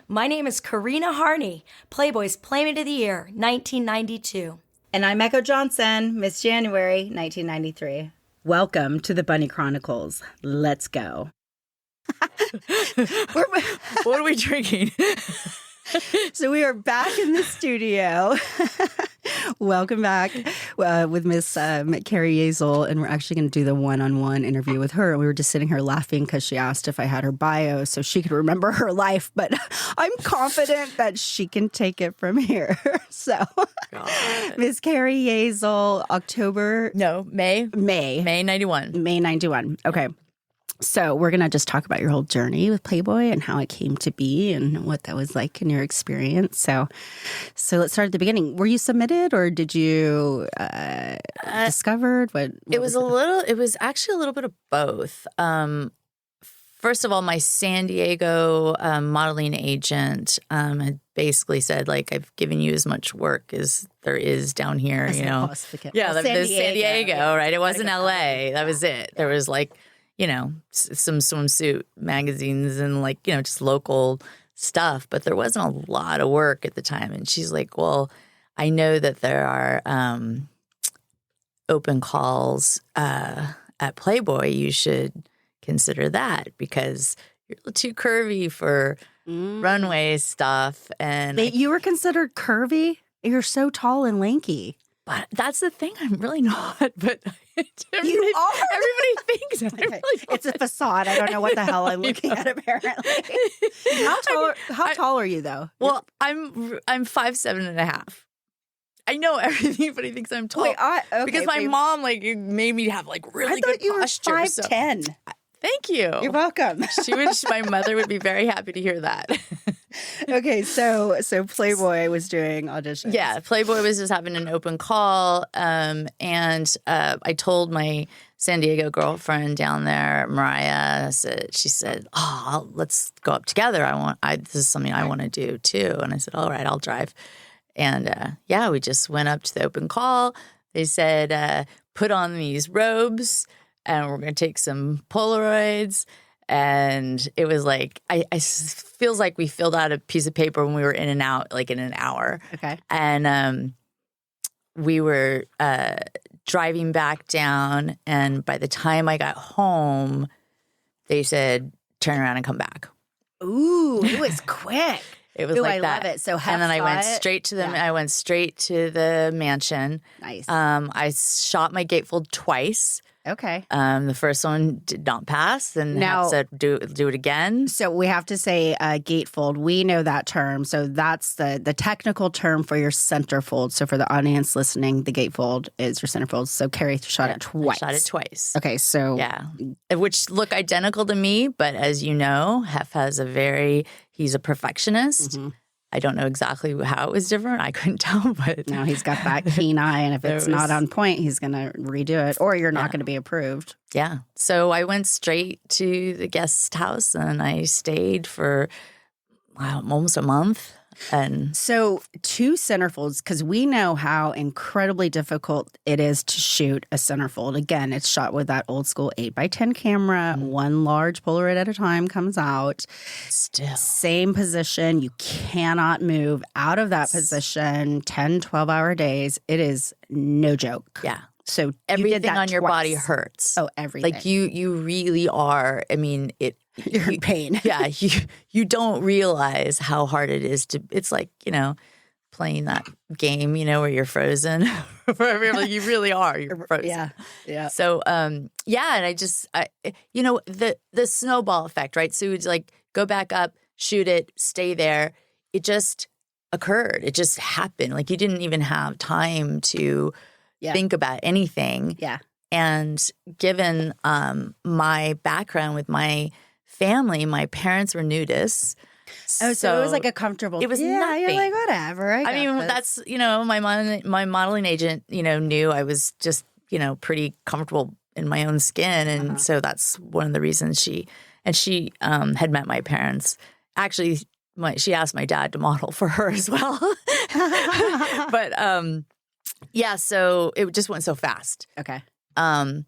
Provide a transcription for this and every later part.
My name is Corinna Harney, Playboys Playmate of the Year, 1992. And I'm Echo Johnson, Miss January, 1993. Welcome to the Bunny Chronicles. Let's go. What are we drinking? So we are back in the studio. Welcome back with Miss Carrie Yazel, and we're actually going to do the one-on-one interview with her. We were just sitting here laughing because she asked if I had her bio so she could remember her life, but I'm confident that she can take it from here. So, Miss Carrie Yazel, May 91. May 91. Okay. So we're going to just talk about your whole journey with Playboy and how it came to be and what that was like in your experience. So let's start at the beginning. Were you submitted or did you discovered? It was actually a little bit of both. First of all, my San Diego modeling agent had basically said, like, I've given you as much work as there is down here, you know. Yeah, well, San Diego, right? It wasn't LA. That was it. There was like, you know, some swimsuit magazines and like, you know, just local stuff. But there wasn't a lot of work at the time. And she's like, well, I know that there are open calls at Playboy. You should consider that because you're a little too curvy for runway stuff. And you were considered curvy? You're so tall and lanky. But that's the thing. I'm really not. But you are. Everybody thinks I'm really not. It's a facade. I don't know what the hell I'm looking at. Apparently, how tall are you though? Well, I'm 5'7.5". I know everything, but he thinks I'm tall. Wait, because my mom like made me have like really good posture. I thought you were 5'10". Thank you. You're welcome. My mother would be very happy to hear that. Okay, so Playboy was doing auditions. Yeah, Playboy was just having an open call, and I told my San Diego girlfriend down there, Mariah. She said, "Oh, let's go up together. This is something I want to do too." And I said, "All right, I'll drive." And we just went up to the open call. They said, "Put on these robes." And we're going to take some Polaroids. And it was like, I feels like we filled out a piece of paper when we were in and out, like in an hour. Okay. And we were driving back down. And by the time I got home, they said, turn around and come back. Ooh, it was quick. It was like that. I love it. So and then I went straight to I went straight to the mansion. Nice. I shot my gatefold twice. Okay. The first one did not pass, and now said do it again. So we have to say gatefold. We know that term. So that's the technical term for your centerfold. So for the audience listening, the gatefold is your centerfold. So Carrie shot it twice. I shot it twice. Okay, so which look identical to me, but as you know, Hef has he's a perfectionist. Mm-hmm. I don't know exactly how it was different. I couldn't tell, but no, he's got that keen eye, and if it's not on point, he's going to redo it, or you're not going to be approved. Yeah. So I went straight to the guest house, and I stayed for almost a month. And so 2 centerfolds, because we know how incredibly difficult it is to shoot a centerfold. Again, it's shot with that old school 8x10 camera. Mm-hmm. One large Polaroid at a time comes out. Still. Same position. You cannot move out of that position 10, 12-hour days. It is no joke. Yeah. So everything on your body hurts. Oh, everything. Like you really are. I mean, you're in pain. Yeah, you don't realize how hard it is to. It's like, you know, playing that game, you know, where you're frozen. You really are. You're frozen. Yeah. So, and I you know, the snowball effect, right? So it's like go back up, shoot it, stay there. It just occurred. It just happened. Like you didn't even have time to think about anything. Yeah. And given my background with my family, my parents were nudists. Oh, so it was like a comfortable. It was nothing. You're like, whatever. I mean, that's, you know, my modeling agent, you know, knew I was just, you know, pretty comfortable in my own skin, and so that's one of the reasons she had met my parents. Actually, she asked my dad to model for her as well, but so it just went so fast. Okay. And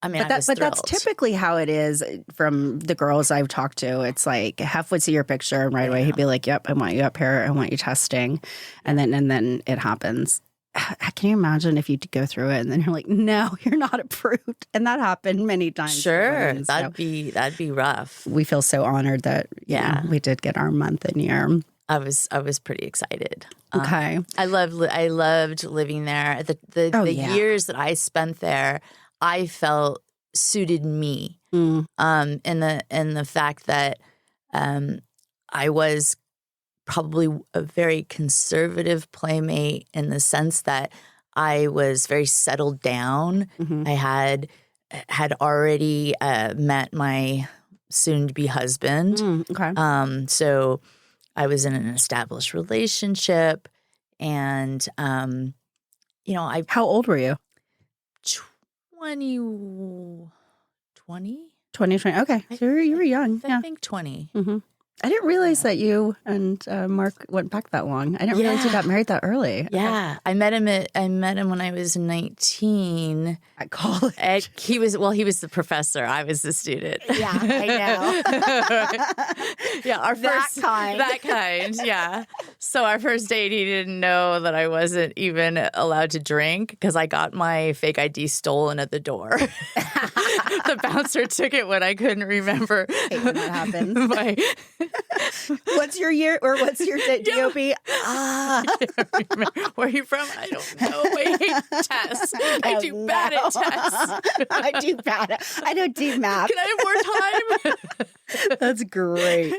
I mean, But that's typically how it is from the girls I've talked to. It's like Hef would see your picture and right away he'd be like, "Yep, I want you up here. I want you testing," and then it happens. Can you imagine if you go through it and then you're like, "No, you're not approved," and that happened many times. Sure, women, that'd be rough. We feel so honored that we did get our month and year. I was pretty excited. Okay, I loved living there. The years that I spent there, I felt suited me. In the fact that I was probably a very conservative playmate in the sense that I was very settled down. I had already met my soon-to-be husband. Okay. So I was in an established relationship, and How old were you? 20. 2020. Okay, so you were young. I think 20. I didn't realize that you and Mark went back that long. I didn't realize you got married that early. Yeah, I met him when I was 19 at college. He was the professor. I was the student. Yeah, I know. Yeah, our that kind. Yeah. So our first date, he didn't know that I wasn't even allowed to drink because I got my fake ID stolen at the door. The bouncer took it when I couldn't remember. Hate when that happens. What's your year or what's your DOB? Where are you from? I don't know. I hate tests. I do bad at tests. I don't do math. Can I have more time? That's great.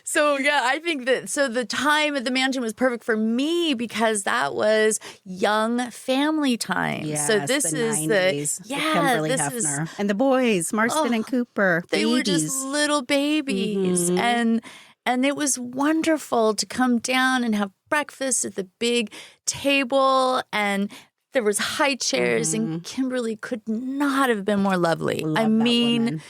So, yeah, I think that the time at the mansion was perfect for me because that was young family time. Yes, so this the is 90s, with Kimberly Hefner. And the boys, Marston and Cooper. They were just little babies. And it was wonderful to come down and have breakfast at the big table, and there was high chairs, and Kimberly could not have been more lovely. I mean,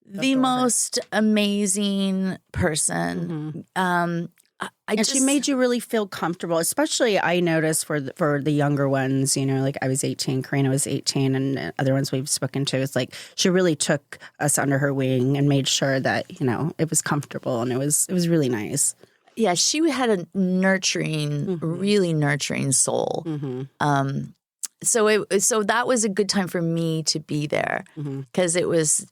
the most amazing person. She made you really feel comfortable, especially I noticed for the younger ones, like I was 18, Corinna was 18, and other ones we've spoken to. It's like she really took us under her wing and made sure that, it was comfortable, and it was really nice. Yeah, she had a nurturing, really nurturing soul. So that was a good time for me to be there because it was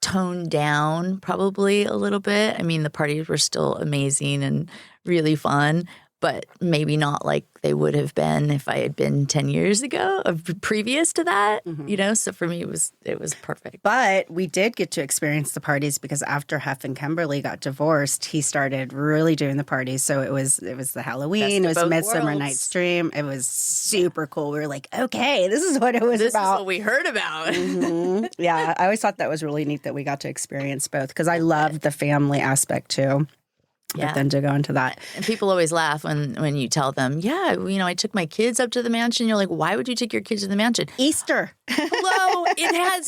toned down probably a little bit. I mean, the parties were still amazing and really fun, but maybe not like they would have been if I had been 10 years ago, previous to that, So for me, it was perfect. But we did get to experience the parties because after Hef and Kimberly got divorced, he started really doing the parties. So it was the Halloween, it was Midsummer Night's Dream. It was super cool. We were like, okay, this is what it was about. This is what we heard about. Yeah, I always thought that was really neat that we got to experience both because I loved the family aspect too. But then to go into that. And people always laugh when you tell them, I took my kids up to the mansion. You're like, why would you take your kids to the mansion? Easter. Hello.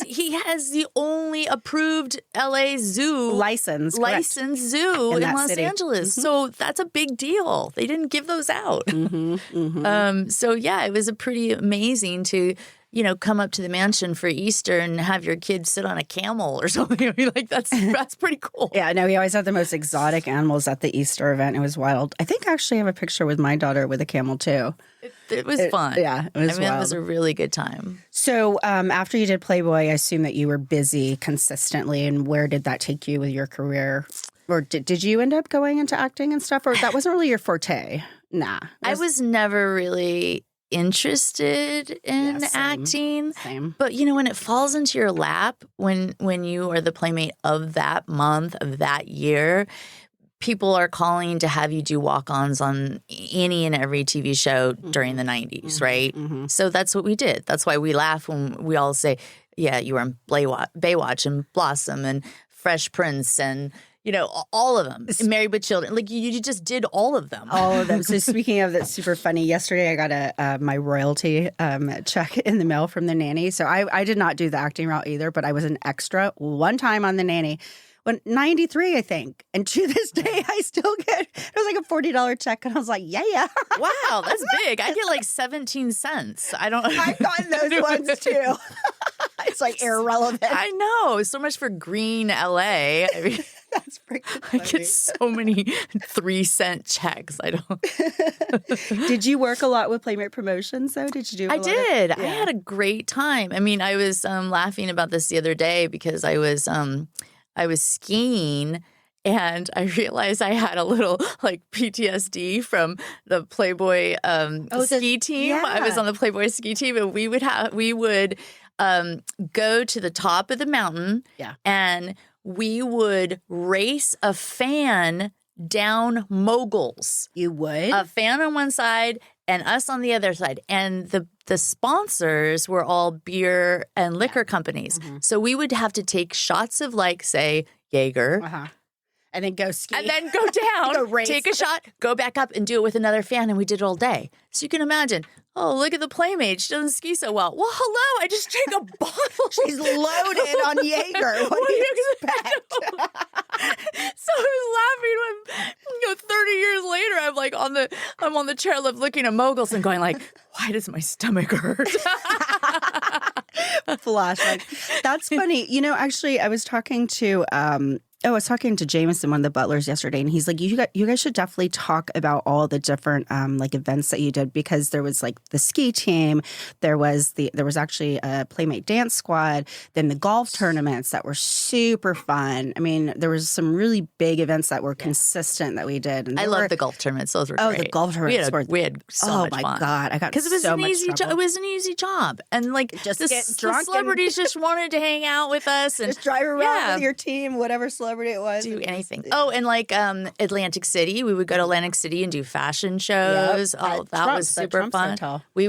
he has the only approved LA zoo licensed zoo in Los city. Angeles. So that's a big deal. They didn't give those out. So it was a pretty amazing to come up to the mansion for Easter and have your kids sit on a camel or something. I mean, like that's pretty cool. Yeah, no, we always had the most exotic animals at the Easter event. It was wild. I think I actually have a picture with my daughter with a camel too. It was fun. Yeah, it was wild. It was a really good time. So after you did Playboy, I assume that you were busy consistently. And where did that take you with your career? Or did you end up going into acting and stuff? Or that wasn't really your forte? Nah. I was never really interested in acting. Same. But when it falls into your lap, when you are the playmate of that month, of that year, people are calling to have you do walk-ons on any and every TV show during the 90s, right? So that's what we did. That's why we laugh when we all say, yeah, you were in Baywatch and Blossom and Fresh Prince and all of them. Married with Children. Like you just did all of them. All of them. So speaking of that's super funny, yesterday I got my royalty check in the mail from The Nanny. So I did not do the acting route either, but I was an extra one time on The Nanny. When 93, I think. And to this day, I still get, it was like a $40 check, and I was like, yeah. Wow, that's big. I get like 17 cents. I've gotten those ones too. It's like irrelevant. I know. So much for green LA. I mean, That's freaking funny. I get so many 3-cent checks. I don't. Did you work a lot with Playmate Promotions, though? Did you do? I did. I had a great time. I mean, I was laughing about this the other day because I was skiing. And I realized I had a little like PTSD from the Playboy ski team. Yeah. I was on the Playboy ski team, and we would go to the top of the mountain, and we would race a fan down moguls. You would? A fan on one side and us on the other side. And the sponsors were all beer and liquor companies. Mm-hmm. So we would have to take shots of, like, say, Jaeger. And then go ski. And then go down, Go race. take a shot, go back up, and do it with another fan. And we did it all day. So you can imagine, oh, look at the Playmate. She doesn't ski so well. Well, hello, I just drank a bottle. She's loaded on Jaeger. What do you expect? So I was laughing when, 30 years later, I'm on the chairlift looking at moguls and going like, why does my stomach hurt? Flashback. That's funny. Actually, I was talking to Jameson, one of the butlers, yesterday, and he's like, you guys should definitely talk about all the different like events that you did, because there was like the ski team, there was actually a Playmate dance squad, then the golf tournaments that were super fun. I mean, there was some really big events that were consistent that we did. And I love the golf tournaments; those were great. the golf tournaments we had so much fun. Oh my god, I got because it was so an much easy job. It was an easy job, and like just the get drunk and celebrities just wanted to hang out with us and just drive around with your team, whatever celebrity it was. Do anything. Oh, and like Atlantic City, we would go to Atlantic City and do fashion shows. Yep. Oh, that was super fun. Hotel. We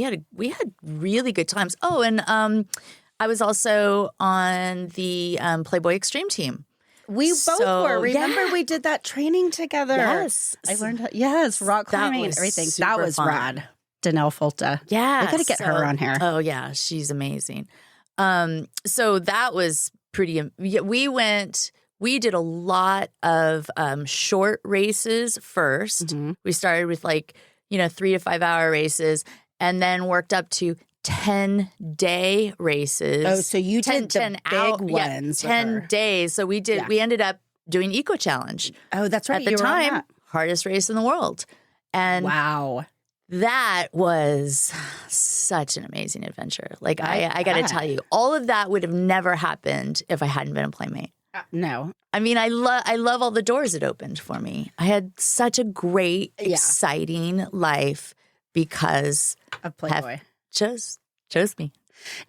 had really good times. Oh, and I was also on the Playboy Extreme team. We both were. Remember, we did that training together. Yes, I learned. Rock climbing and everything. That was fun. Rad. Danelle Folta. Yeah, I got to get her on here. Oh yeah, she's amazing. So that was pretty. We did a lot of short races first. Mm-hmm. We started with 3 to 5 hour races, and then worked up to 10-day races. Oh, so you did the big ones. 10 days. So we did. Yeah. We ended up doing Eco Challenge. Oh, that's right. At the time, hardest race in the world. And wow. That was such an amazing adventure. Like, I got to tell you, all of that would have never happened if I hadn't been a Playmate. No. I mean, I love all the doors it opened for me. I had such a great, exciting life because of Playboy. Chose me.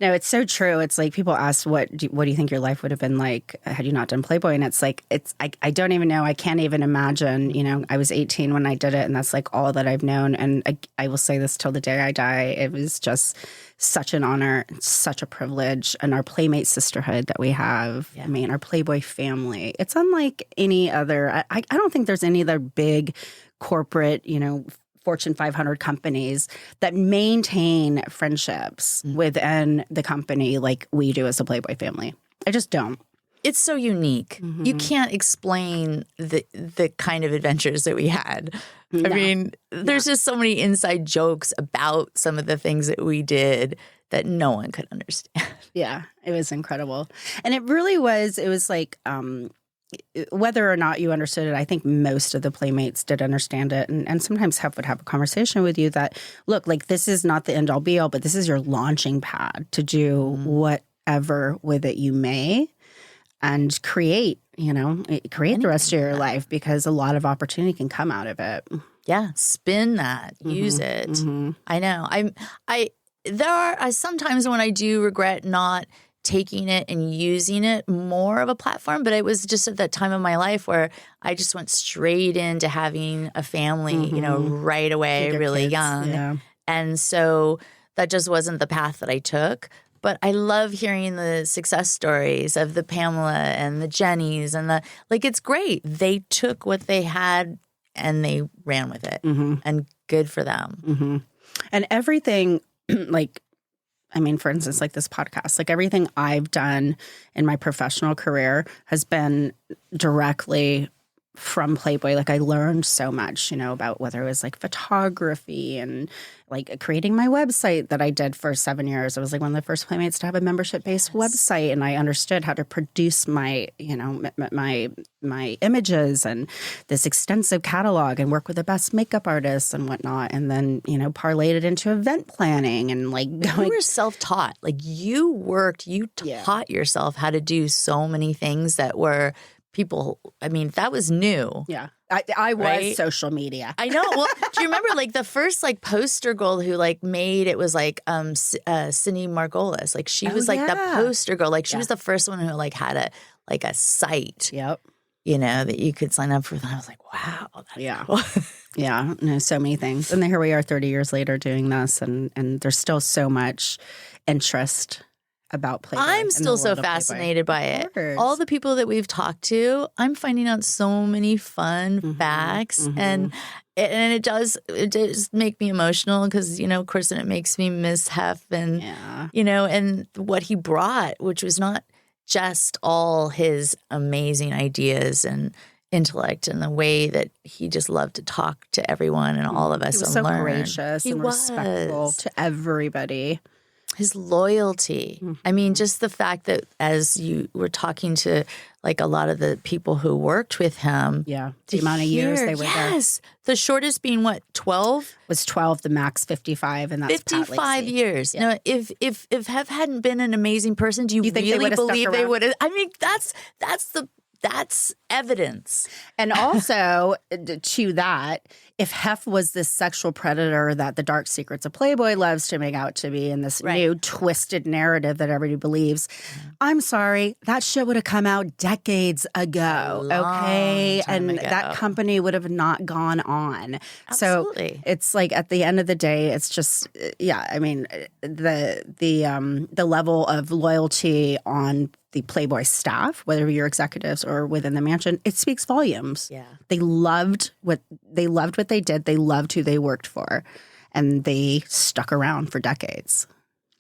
No, it's so true. It's like people ask, what do you think your life would have been like had you not done Playboy? And it's like, I don't even know. I can't even imagine. I was 18 when I did it, and that's like all that I've known. And I will say this till the day I die. It was just such an honor, such a privilege. And our Playmate sisterhood that we have, I mean, our Playboy family, it's unlike any other. I don't think there's any other big corporate, Fortune 500 companies that maintain friendships within the company like we do as a Playboy family. I just don't. It's so unique. Mm-hmm. You can't explain the kind of adventures that we had. No. I mean, there's just so many inside jokes about some of the things that we did that no one could understand. Yeah, it was incredible. And it really was, it was like, whether or not you understood it, I think most of the Playmates did understand it, and sometimes would have a conversation with you that, look, like, this is not the end all be all, but this is your launching pad to do whatever with it you may, and create the rest of your life, because a lot of opportunity can come out of it. Yeah, spin that, use it. Mm-hmm. I know. There are sometimes when I do regret not taking it and using it more of a platform, but it was just at that time of my life where I just went straight into having a family, right away, really kids, young. Yeah. And so that just wasn't the path that I took. But I love hearing the success stories of the Pamela and the Jennys and it's great. They took what they had and they ran with it, and good for them. Mm-hmm. And everything, for instance, like this podcast, like everything I've done in my professional career has been directly from Playboy. Like, I learned so much, about whether it was like photography and like creating my website that I did for 7 years. I was like one of the first Playmates to have a membership-based website, and I understood how to produce my, my images and this extensive catalog and work with the best makeup artists and whatnot. And then, parlayed it into event planning and like going. You were self-taught. Like you taught yourself how to do so many things that were that was new. Yeah. I was right? social media. I know. Well, do you remember like the first like poster girl who like made it was like Cindy Margolis. Like she was like the poster girl. Like she was the first one who like had a site. Yep. That you could sign up for. And I was like, wow. That's cool. Yeah. No, so many things. And then here we are 30 years later doing this, and there's still so much interest about Playboy. I'm still so fascinated by it. All the people that we've talked to, I'm finding out so many fun facts, and it does make me emotional because of course, and it makes me miss Hef and and what he brought, which was not just all his amazing ideas and intellect and the way that he just loved to talk to everyone and all of us. He was so gracious and respectful to everybody. His loyalty. I mean, just the fact that as you were talking to like a lot of the people who worked with him. Yeah. The amount of years they were there. Yes. The shortest being what, 12? Was 12, the max 55, and that's 55 years. Yeah. Now, if Hef hadn't been an amazing person, do you really believe they would have? I mean, that's evidence. And also, to that, if Hef was this sexual predator that the dark secrets of Playboy loves to make out to be in this new twisted narrative that everybody believes, I'm sorry, that shit would have come out decades ago, okay? And that company would have not gone on. Absolutely. So it's like at the end of the day, it's just, I mean, the level of loyalty on the Playboy staff, whether you're executives or within the mansion, it speaks volumes. Yeah. They loved what they did. They loved who they worked for, and they stuck around for decades.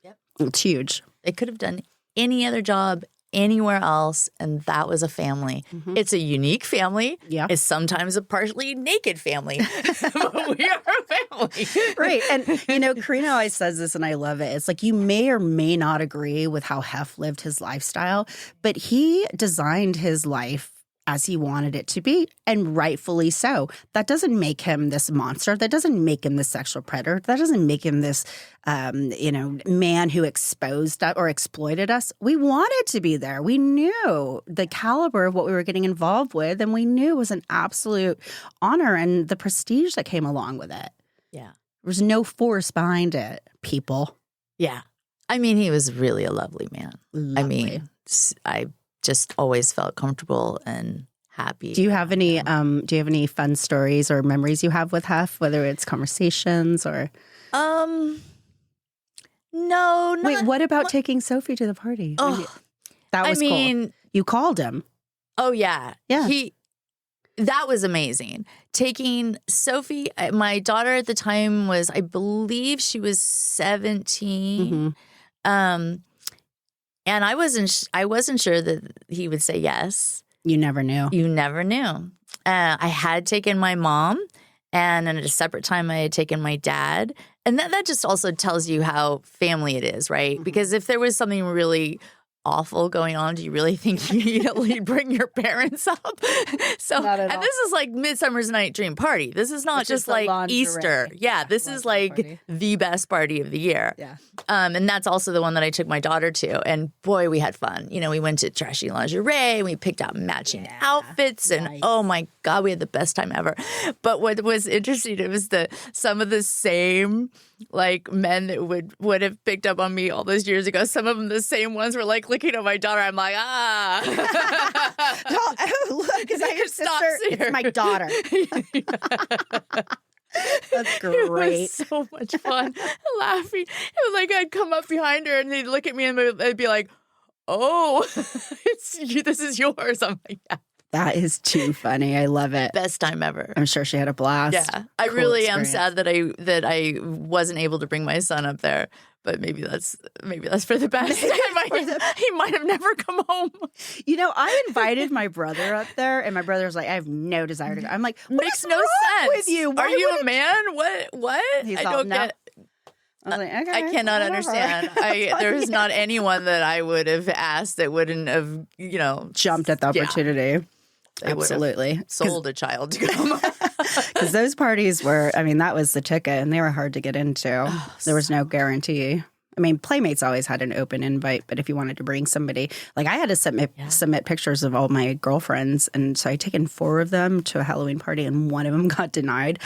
Yep. It's huge. They could have done any other job anywhere else, and that was a family. It's a unique family. Yeah. It's sometimes a partially naked family, but we are a family. Right. And, Corinna always says this, and I love it. It's like you may or may not agree with how Hef lived his lifestyle, but he designed his life as he wanted it to be, and rightfully so. That doesn't make him this monster. That doesn't make him this sexual predator. That doesn't make him this, man who exposed us or exploited us. We wanted to be there. We knew the caliber of what we were getting involved with, and we knew it was an absolute honor and the prestige that came along with it. Yeah. There was no force behind it, people. Yeah. I mean, he was really a lovely man. Lovely. I mean, I just always felt comfortable and happy. Do you have any fun stories or memories you have with Hef, whether it's conversations or? No. Wait, what about taking Sophie to the party? Oh, that was cool. You called him. Oh yeah. Yeah. That was amazing. Taking Sophie, my daughter at the time was, I believe she was 17. And I wasn't sure that he would say yes. You never knew. You never knew. I had taken my mom, and at a separate time I had taken my dad. And that just also tells you how family it is, right? Because if there was something really awful going on, do you really think you'd bring your parents up? So, and this is like Midsummer's Night Dream Party. This is not just like lingerie. Easter. Yeah, this is like party. The best party of the year. Yeah. And that's also the one that I took my daughter to. And boy, we had fun. We went to trashy lingerie and we picked out matching outfits. And oh my God, we had the best time ever. But what was interesting, it was some of the same like men that would have picked up on me all those years ago. Some of them, the same ones, were like looking at my daughter. I'm like, look, is that your sister? It's my daughter. That's great. It was so much fun laughing. It was like I'd come up behind her and they'd look at me and they'd be like, "Oh, this is yours." I'm like, "Yeah." That is too funny. I love it. Best time ever. I'm sure she had a blast. Yeah, I really am sad that I wasn't able to bring my son up there. But maybe that's for the best. I he might have never come home. You know, I invited my brother up there, and my brother was like, "I have no desire to go." I'm like, Makes no wrong sense with you? Are you a man? What? He's I all, don't "No." get. I was like, okay, I cannot whatever. understand. There is not anyone that I would have asked that wouldn't have, Jumped at the opportunity. They would have Absolutely. sold a child to come. Because those parties were, I mean, that was the ticket, and they were hard to get into. There was no guarantee. I mean, Playmates always had an open invite, but if you wanted to bring somebody, like I had to submit pictures of all my girlfriends. And so I'd taken 4 of them to a Halloween party, and one of them got denied.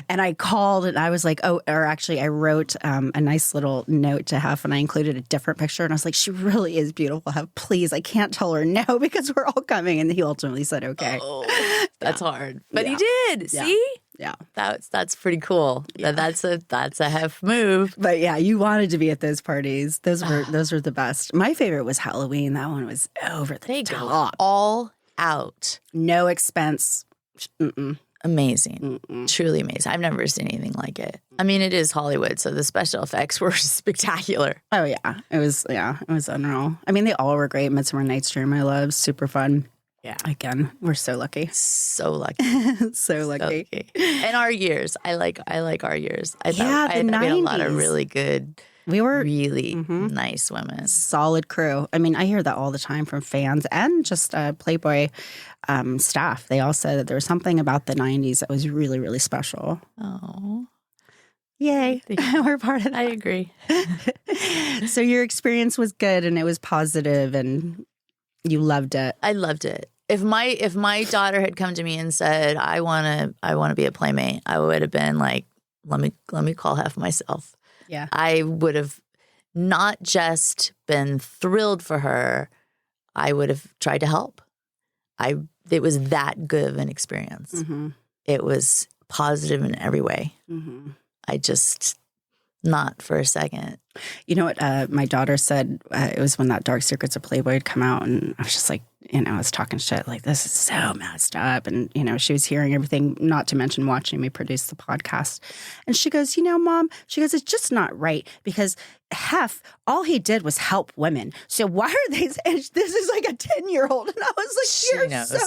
And I called, and I was like, I wrote a nice little note to Hef, and I included a different picture. And I was like, she really is beautiful, Hef. Please, I can't tell her no because we're all coming. And he ultimately said, okay. Oh, that's hard. But he did. Yeah. See? Yeah. That's pretty cool. Yeah. That's a Hef move. But yeah, you wanted to be at those parties. Those were the best. My favorite was Halloween. That one was over the top. Go all out. No expense. Amazing. Truly amazing. I've never seen anything like it. I mean, it is Hollywood, so the special effects were spectacular. Oh yeah. It was unreal. I mean, they all were great. Midsummer Night's Dream I love. Super fun. Yeah. Again, we're so lucky. So lucky. So lucky. And our years. I like our years. I thought the 90s. we had a lot of really good, We were really nice women. solid crew. I mean, I hear that all the time from fans and just Playboy staff. They all said that there was something about the 90s that was really, really special. Oh. Yay. We're part of that. I agree. So your experience was good and it was positive and you loved it. I loved it. If my daughter had come to me and said, I wanna be a playmate, I would have been like, let me call Hef myself. Yeah. I would have not just been thrilled for her, I would have tried to help. It was that good of an experience. Mm-hmm. It was positive in every way. Mm-hmm. I just, not for a second. You know what my daughter said? It was when that Dark Secrets of Playboy had come out, and I was just like, I was talking shit like, this is so messed up. And, she was hearing everything, not to mention watching me produce the podcast. And she goes, Mom, it's just not right because Hef, all he did was help women. So why are they, this is like a 10-year-old. And I was like, you're knows. so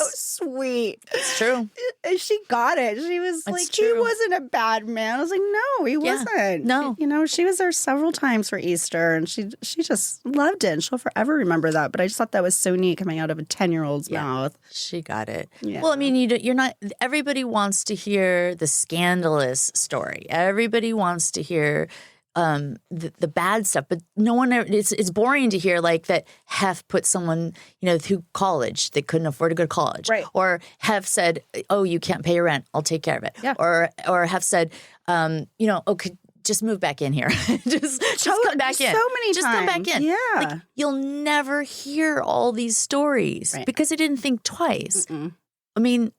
sweet. It's true. And she got it. She was like, he wasn't a bad man. I was like, no, he wasn't. No. She was there several times for Easter and she just loved it. And she'll forever remember that. But I just thought that was so neat coming out of a 10-year-old's mouth. She got it. Yeah. Well, I mean, you're not, everybody wants to hear the scandalous story. Everybody wants to hear the bad stuff, but no one. It's boring to hear like that. Hef put someone through college that couldn't afford to go to college, right? Or Hef said, "Oh, you can't pay your rent. I'll take care of it." Yeah. Or Hef said, "Okay, just move back in here. just come back in. So many just times. come back in." Yeah, like, you'll never hear all these stories because I didn't think twice. Mm-mm. I mean,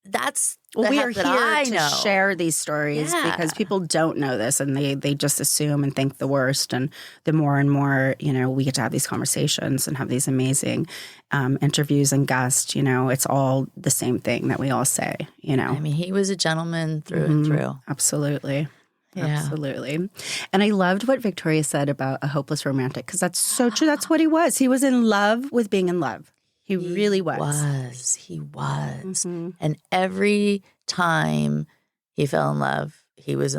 that's. We are here to know. share these stories because people don't know this and they just assume and think the worst. And the more and more, we get to have these conversations and have these amazing interviews and guests, it's all the same thing that we all say, I mean, he was a gentleman through and through. Absolutely. Yeah. Absolutely. And I loved what Victoria said about a hopeless romantic because that's so true. That's what he was. He was in love with being in love. He really was. He was. Mm-hmm. And every time he fell in love, he was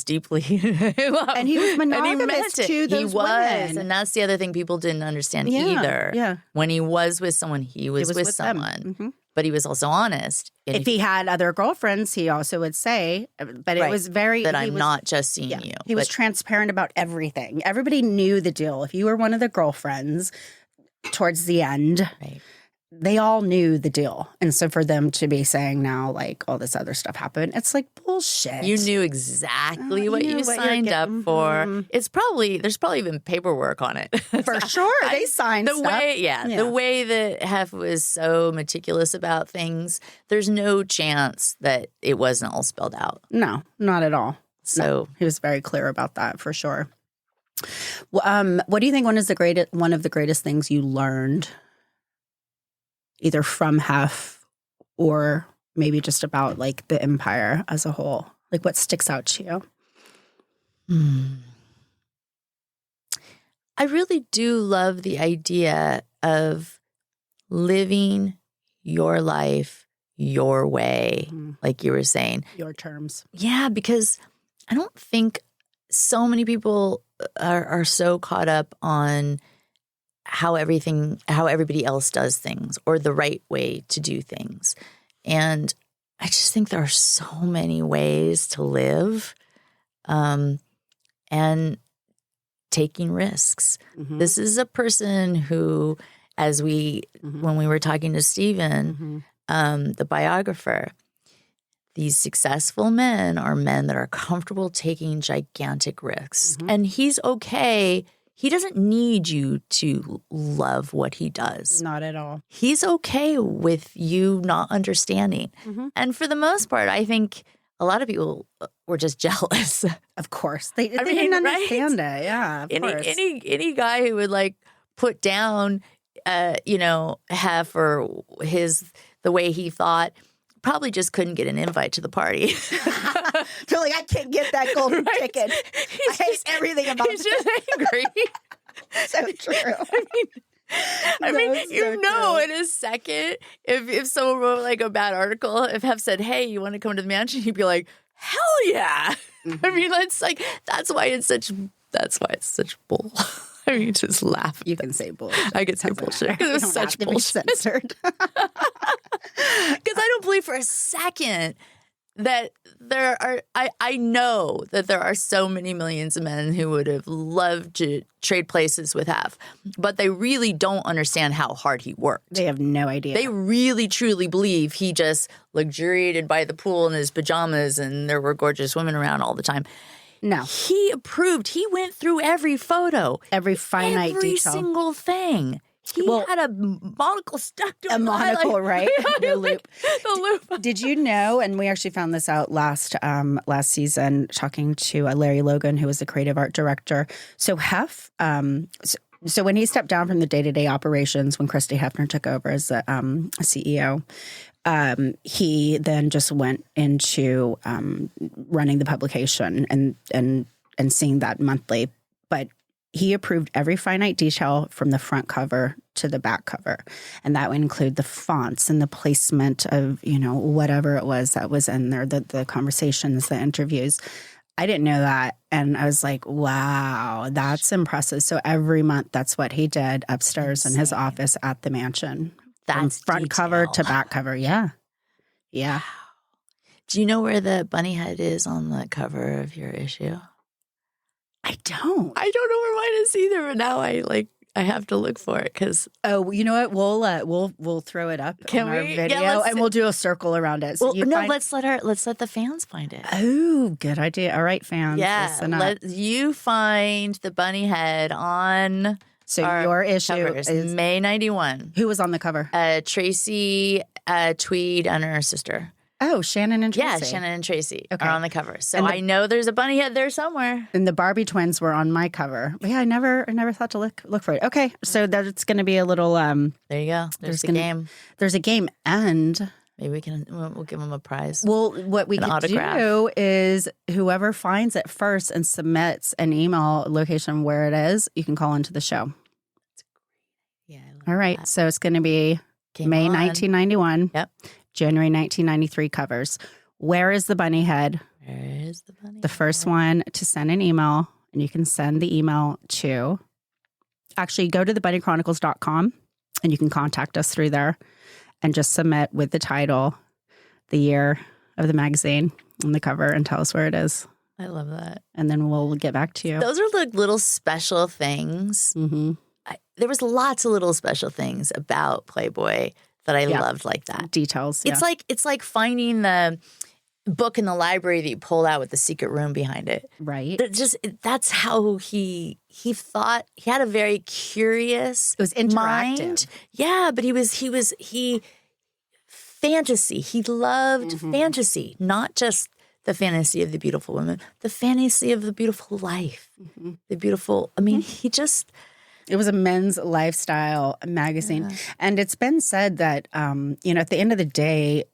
deeply in love. And he was monogamous to those He was. women. And that's the other thing people didn't understand either. Yeah. When he was with someone, he was with someone. Mm-hmm. But he was also honest. If he had other girlfriends, he also would say, but it was very... That I'm not just seeing you. He was transparent about everything. Everybody knew the deal. If you were one of the girlfriends... towards the end, they all knew the deal. And so for them to be saying now, like, all this other stuff happened, it's like bullshit. You knew exactly what you signed up for. There's probably even paperwork on it. For sure. They signed stuff. The way that Hef was so meticulous about things, there's no chance that it wasn't all spelled out. No, not at all. So no, he was very clear about that for sure. What do you think one of the greatest things you learned, either from Hef or maybe just about like the empire as a whole? Like what sticks out to you? I really do love the idea of living your life your way, like you were saying. Your terms. Yeah, because I don't think so many people are so caught up on how everybody else does things or the right way to do things. And I just think there are so many ways to live, and taking risks. This is a person who, when we were talking to Stephen, the biographer, these successful men are men that are comfortable taking gigantic risks. And he's okay. He doesn't need you to love what he does. Not at all. He's okay with you not understanding. And for the most part, I think a lot of people were just jealous. Of course. They didn't understand it. Yeah, of course. Any guy who would like put down, half or the way he thought, probably just couldn't get an invite to the party. They're like, I can't get that golden ticket. I hate everything about He's just angry. So true. I mean, in a second, if someone wrote like a bad article, if Hef said, "Hey, you want to come to the mansion?" He'd be like, "Hell yeah!" I mean, that's why it's such bull. I mean, just laugh. You can say bull. I could say bullshit because it's such bullshit. Censored. Because I don't believe for a second that I know that there are so many millions of men who would have loved to trade places with Hef, but they really don't understand how hard he worked. They have no idea. They really, truly believe he just luxuriated by the pool in his pajamas and there were gorgeous women around all the time. No. He approved. He went through every photo. Every finite every detail. Every single thing. He had a monocle stuck to a monocle, right? The loop. The loop. Did you know, and we actually found this out last season, talking to Larry Logan, who was the creative art director. So Hef, so when he stepped down from the day-to-day operations, when Christy Hefner took over as the CEO, he then just went into running the publication and seeing that monthly. But he approved every finite detail from the front cover to the back cover. And that would include the fonts and the placement of, whatever it was that was in there, the conversations, the interviews. I didn't know that. And I was like, wow, that's impressive. So every month, that's what he did upstairs in his office at the mansion. That's from front cover to back cover. Yeah. Yeah. Do you know where the bunny head is on the cover of your issue? I don't. I don't know where mine is either, but now I have to look for it because. Oh, you know what? We'll throw it up in our video, and we'll do a circle around it. So let's let the fans find it. Oh, good idea. All right, fans. Yeah, let you find the bunny head on. So your issue is May 91. Who was on the cover? Tracy Tweed and her sister. Oh, Shannon and Tracy. Yeah, Shannon and Tracy are on the cover. So I know there's a bunny head there somewhere. And the Barbie twins were on my cover. But yeah, I never thought to look for it. Okay, so that's going to be a little. There you go. There's a game. There's a game, and maybe we'll give them a prize. Well, what we can do is whoever finds it first and submits an email location where it is, you can call into the show. That's great. Yeah. All right, so it's going to be May 1991. Yep. January 1993 covers. Where is the bunny head? Where is the bunny head? The first one to send an email, and you can send the email to, actually go to thebunnychronicles.com, and you can contact us through there and just submit with the title, the year of the magazine on the cover, and tell us where it is. I love that. And then we'll get back to you. Those are like little special things. Mm-hmm. There was lots of little special things about Playboy that I loved like that. Details. Yeah. It's like finding the book in the library that you pull out with the secret room behind it. Right. That's how he thought. He had a very curious It was interactive. mind. Yeah, but he fantasy. He loved fantasy, not just the fantasy of the beautiful woman, the fantasy of the beautiful life, the beautiful. I mean, he just. It was a men's lifestyle magazine. Yeah. And it's been said that, at the end of the day,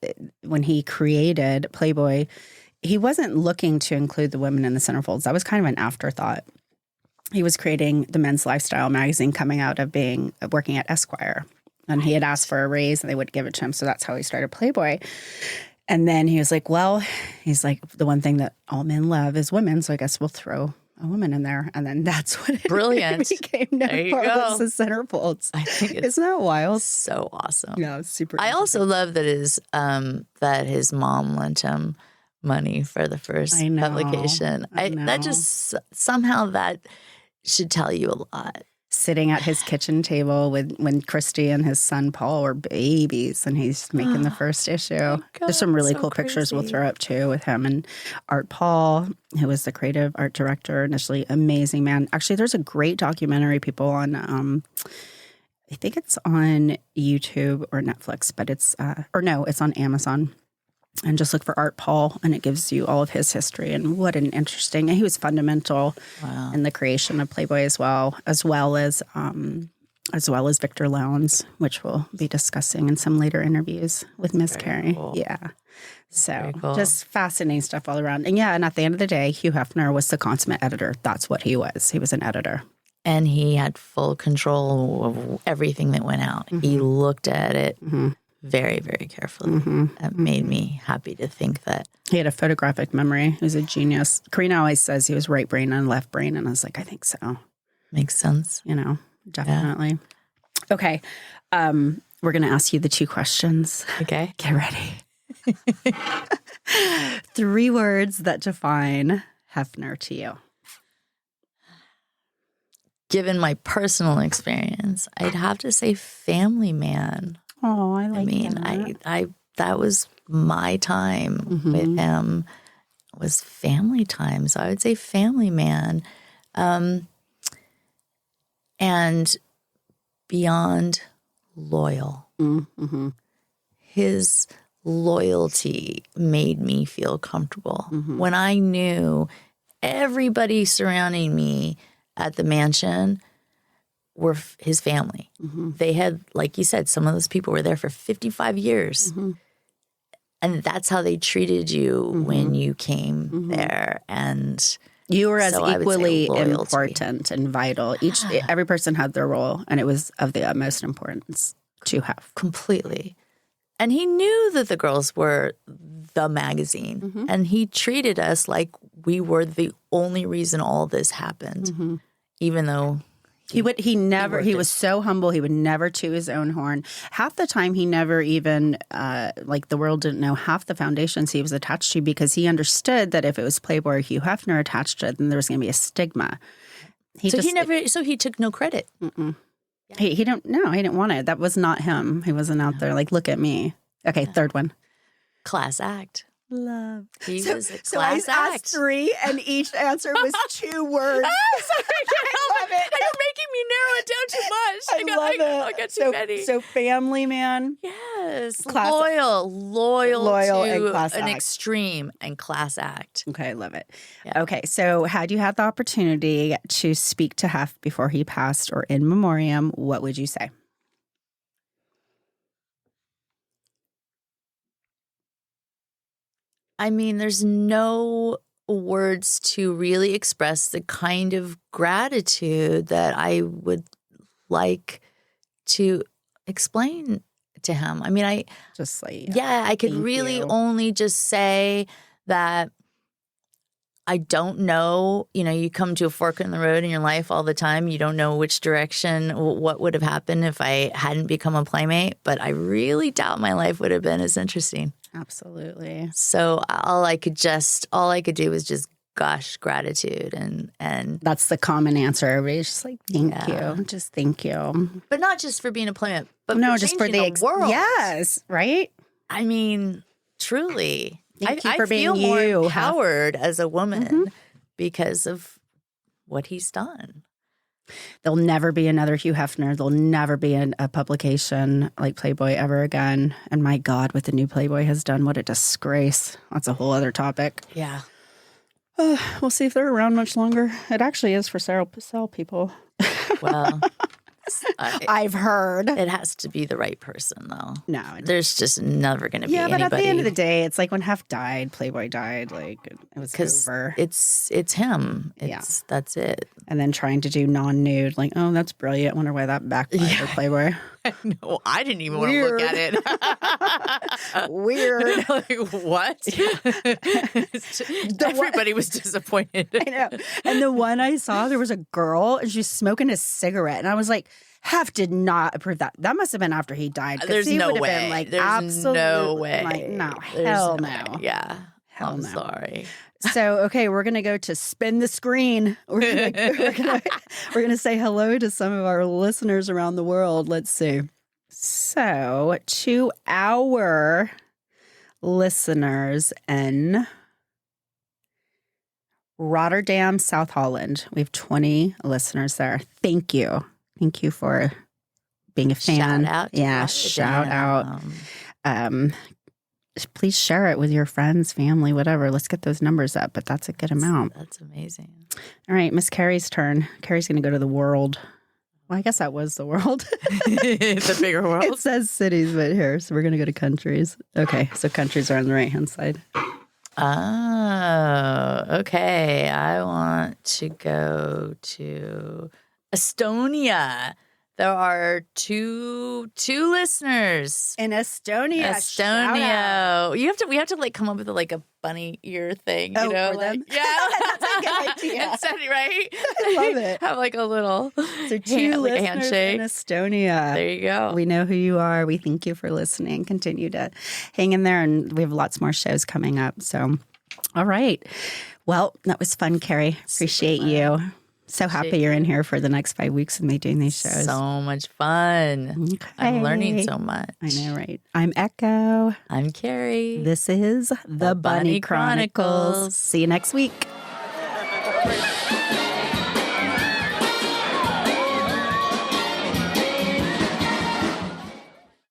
when he created Playboy, he wasn't looking to include the women in the centerfolds. That was kind of an afterthought. he was creating the men's lifestyle magazine coming out of working at Esquire. And he had asked for a raise and they wouldn't give it to him. So that's how he started Playboy. And then he was like, well, he's like, the one thing that all men love is women. So I guess we'll throw a woman in there. And then that's what it Brilliant. became known There you for, go. was the centerfolds. I think it's Isn't that wild? so awesome. Yeah, it's super I also love that his mom lent him money for the first I know. publication. I know. That just somehow that should tell you a lot. Sitting at his kitchen table when Christy and his son Paul were babies and he's making the first issue. God, There's some really so cool pictures we'll crazy. throw up too with him and Art Paul, who was the creative art director initially. Amazing man. Actually, there's a great documentary, people, on I think it's on YouTube or Netflix, but it's it's on Amazon. And just look for Art Paul, and it gives you all of his history. And what an interesting! And he was fundamental in the creation of Playboy as well as Victor Lowndes, which we'll be discussing in some later interviews with Miss Carrie. cool. Yeah, so Very cool. just fascinating stuff all around. And and at the end of the day, Hugh Hefner was the consummate editor. That's what he was. He was an editor. And he had full control of everything that went out. He looked at it very, very carefully. That made me happy to think that. He had a photographic memory. He was a genius. Corinna always says he was right brain and left brain. And I was like, I think so. Makes sense. Definitely. Yeah. Okay. We're going to ask you the 2 questions. Okay. Get ready. 3 words that define Hefner to you. Given my personal experience, I'd have to say family man. Oh, I like I that was my time with him, was family time. So I would say family man. And beyond loyal. His loyalty made me feel comfortable. When I knew everybody surrounding me at the mansion were his family. They had, like you said, some of those people were there for 55 years. And that's how they treated you when you came there. And you were as so I would say equally loyalty. important and vital. Every person had their role, and it was of the utmost importance to have. Completely. And he knew that the girls were the magazine. And he treated us like we were the only reason all this happened. Even though He was so humble. He would never toot his own horn. Half the time he never even, the world didn't know half the foundations he was attached to, because he understood that if it was Playboy or Hugh Hefner attached to it, then there was going to be a stigma. he took no credit. He didn't want it. That was not him. He wasn't out there like, look at me. Okay, 3rd one. Class act. Love. He was a So I class asked act. 3, and each answer was 2 words. I love it. You're making me narrow it down too much. I got too many. So family man. Yes. Class- Loyal and to class an act. extreme and class act. Okay, I love it. Yeah. Okay, so had you had the opportunity to speak to Hef before he passed or in memoriam, what would you say? I mean, there's no words to really express the kind of gratitude that I would like to explain to him. I mean, I could thank really you. only just say that I don't know. You know, you come to a fork in the road in your life all the time. You don't know which direction, what would have happened if I hadn't become a playmate. But I really doubt my life would have been as interesting. Absolutely. So all I could do was just gush gratitude and That's the common answer. Everybody's just like, thank you. Just thank you. but not just for being a playmate, but No, for just for changing the world. Yes, right? I mean, truly. Thank you for I feel being more you, Hef. empowered as a woman because of what he's done. There'll never be another Hugh Hefner. There'll never be a publication like Playboy ever again. And my God, what the new Playboy has done, what a disgrace. That's a whole other topic. Yeah. We'll see if they're around much longer. It actually is for sale people. Well, I've heard. It has to be the right person, though. No. There's just never going to be anybody. Yeah, but at the end of the day, it's like when Hef died, Playboy died, like it was over. It's him. That's it. And then trying to do non-nude, like, oh, that's brilliant. Wonder why that backfired for Playboy. No, I didn't even want to look at it. Weird. Like, what? Everybody was disappointed. I know. And the one I saw, there was a girl and she's smoking a cigarette. And I was like, Hef did not approve that. That must have been after he died. There's he no would have way. Been like, There's absolute, no way. Like, no, There's hell no. way. Yeah. Hell I'm no. sorry. So, okay, we're going to go to spin the screen. We're gonna say hello to some of our listeners around the world. Let's see. So, to our listeners in Rotterdam, South Holland, we have 20 listeners there. Thank you. Thank you for being a fan. Shout out. Yeah, shout out. Please share it with your friends, family, whatever. Let's get those numbers up, but that's a good amount. That's amazing. All right, Miss Carrie's turn. Carrie's going to go to the world. Well, I guess that was the world. The bigger world. It says cities, but here, so we're going to go to countries. Okay, so countries are on the right-hand side. Oh, okay. I want to go to Estonia. There are two listeners. In Estonia. Estonia. We have to like come up with like a bunny ear thing, you know? For them? Yeah. That's a good idea. Instead, right? I love it. Have like a little So two like a listeners handshake. in Estonia. There you go. We know who you are. We thank you for listening. Continue to hang in there, and we have lots more shows coming up. So, all right. Well, that was fun, Carrie. Appreciate you. So happy you're in here for the next 5 weeks with me doing these shows. So much fun. Okay. I'm learning so much. I know, right? I'm Echo. I'm Carrie. This is the Bunny Chronicles. See you next week.